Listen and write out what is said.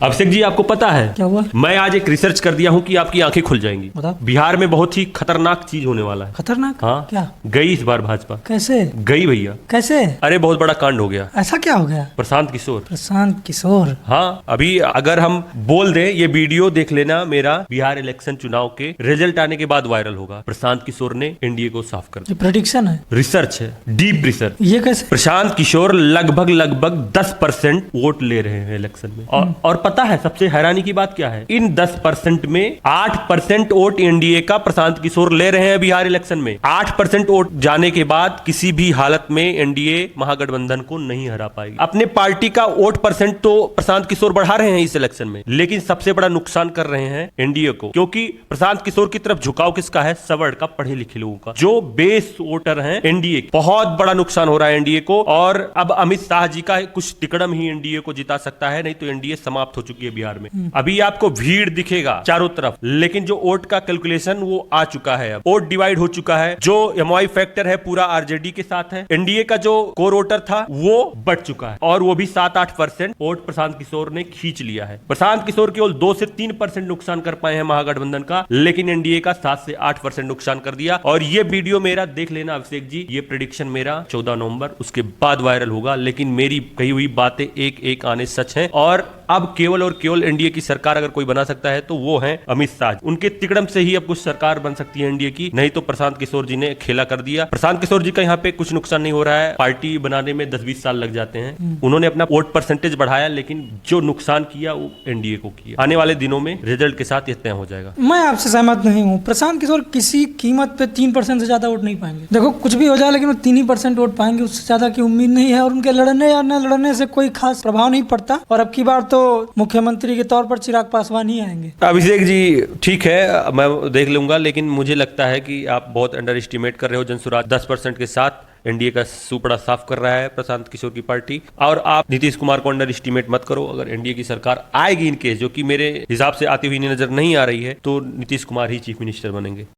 अभिषेक जी, आपको पता है क्या हुआ? मैं आज एक रिसर्च कर दिया हूँ कि आपकी आंखें खुल जाएंगी। बताओ। बिहार में बहुत ही खतरनाक चीज होने वाला है। खतरनाक? हाँ, क्या? गई इस बार भाजपा। कैसे? गई भैया। कैसे? अरे बहुत बड़ा कांड हो गया। ऐसा क्या हो गया? प्रशांत किशोर। प्रशांत किशोर? हाँ, अभी अगर हम बोल दें, ये वीडियो देख लेना, मेरा बिहार इलेक्शन चुनाव के रिजल्ट आने के बाद वायरल होगा। प्रशांत किशोर ने एनडीए को साफ कर ये प्रेडिक्शन है? रिसर्च है, डीप रिसर्च। ये कैसे? प्रशांत किशोर लगभग 10% वोट ले रहे हैं इलेक्शन में। और पता है सबसे हैरानी की बात क्या है? इन 10% में 8% वोट एनडीए का प्रशांत किशोर ले रहे हैं बिहार इलेक्शन में। 8% वोट जाने के बाद किसी भी हालत में एनडीए महागठबंधन को नहीं हरा पाएगी। अपने पार्टी का वोट परसेंट तो प्रशांत किशोर बढ़ा रहे हैं इस इलेक्शन में, लेकिन सबसे बड़ा नुकसान कर रहे हैं एनडीए को, क्योंकि प्रशांत किशोर की तरफ झुकाव किसका है? सवर्ण का, पढ़े लिखे लोगों का, जो बेस वोटर हैं एनडीए। बहुत बड़ा नुकसान हो रहा है एनडीए को। और अब अमित शाह जी का कुछ टिकड़म ही एनडीए को जिता सकता है, नहीं तो एनडीए समाप्त हो चुकी है बिहार में। अभी आपको भीड़ दिखेगा चारों तरफ, लेकिन जो वोट का कैलकुलेशन वो आ चुका है। अब वोट डिवाइड हो चुका है। जो एमवाई फैक्टर है पूरा आरजेडी के साथ है। एनडीए का जो कोर वोटर था वो बढ़ चुका है, और वो भी 7-8% वोट प्रशांत किशोर ने खींच लिया है। प्रशांत किशोर केवल 2 से 3% नुकसान कर पाए हैं महागठबंधन का, लेकिन एनडीए का 7 से 8% नुकसान कर दिया। और ये वीडियो मेरा देख लेना अभिषेक जी, ये प्रेडिक्शन मेरा 14 नवंबर उसके बाद वायरल होगा, लेकिन मेरी कही हुई बातें एक एक आने सच हैं। और अब केवल और केवल एनडीए की सरकार अगर कोई बना सकता है तो वो है अमित शाह। उनके तिकड़म से ही अब कुछ सरकार बन सकती है एनडीए की, नहीं तो प्रशांत किशोर जी ने खेला कर दिया। प्रशांत किशोर जी का यहाँ पे कुछ नुकसान नहीं हो रहा है। पार्टी बनाने में 10-20 साल लग जाते हैं। उन्होंने अपना वोट परसेंटेज बढ़ाया, लेकिन जो नुकसान किया वो एनडीए को किया। आने वाले दिनों में रिजल्ट के साथ यह तय हो जाएगा। मैं आपसे सहमत नहीं हूँ। प्रशांत किशोर किसी कीमत पे 3% से ज्यादा वोट नहीं पाएंगे। देखो, कुछ भी हो जाए, लेकिन वो 3% वोट पाएंगे, उससे ज्यादा की उम्मीद नहीं है। और उनके लड़ने या न लड़ने से कोई खास प्रभाव नहीं पड़ता। और अब की बार तो मुख्यमंत्री के तौर पर चिराग पासवान ही आएंगे। अभिषेक जी, ठीक है, मैं देख लूंगा, लेकिन मुझे लगता है कि आप बहुत अंडर एस्टिमेट कर रहे हो। जनसुराज 10% के साथ एनडीए का सुपड़ा साफ कर रहा है प्रशांत किशोर की पार्टी। और आप नीतीश कुमार को अंडर एस्टिमेट मत करो। अगर एनडीए की सरकार आएगी, इनकेस, जो कि मेरे हिसाब से आती हुई नजर नहीं आ रही है, तो नीतीश कुमार ही चीफ मिनिस्टर बनेंगे।